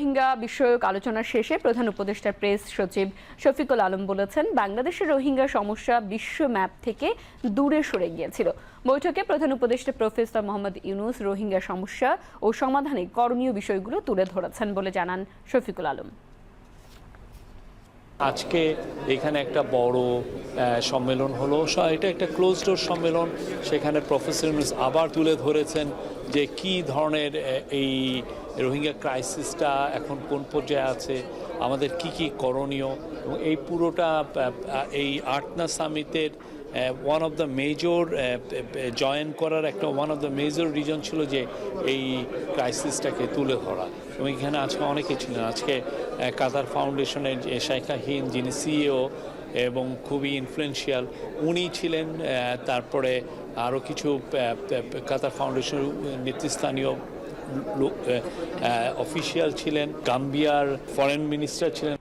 রোহিঙ্গা বিষয়ক আলোচনা শেষে প্রধান উপদেষ্টা প্রেস সচিব শফিকুল আলম বলেছেন, বাংলাদেশের রোহিঙ্গা সমস্যা বিশ্ব ম্যাপ থেকে দূরে সরে গিয়েছিল। বৈঠকে প্রধান উপদেষ্টা প্রফেসর মোহাম্মদ ইউনূস রোহিঙ্গা সমস্যা ও সমাধানে করণীয় বিষয়গুলো তুলে ধরেছেন বলে জানান শফিকুল আলম। আজকে এখানে একটা বড় সম্মেলন হলো, এটা একটা ক্লোজ ডোর সম্মেলন। সেখানে প্রফেসর ইউনূস আবার তুলে ধরেছেন যে কি ধরনের এই রোহিঙ্গা ক্রাইসিসটা এখন কোন পর্যায়ে আছে, আমাদের কি কি করণীয়। এবং এই পুরোটা এই আটনা সামিটের one of the major join করার একটা one of the major reason ছিল যে এই ক্রাইসিসটাকে তুলে ধরা। এবং এখানে আজকে অনেকে ছিলেন। আজকে কাতার ফাউন্ডেশনের যে শাইখা হিন্দ, যিনি সিইও এবং খুবই ইনফ্লুয়েন্সিয়াল, উনি ছিলেন। তারপরে আরও কিছু কাতার ফাউন্ডেশনের নেতৃস্থানীয় অফিসিয়াল ছিলেন, গাম্বিয়ার ফরেন মিনিস্টার ছিলেন।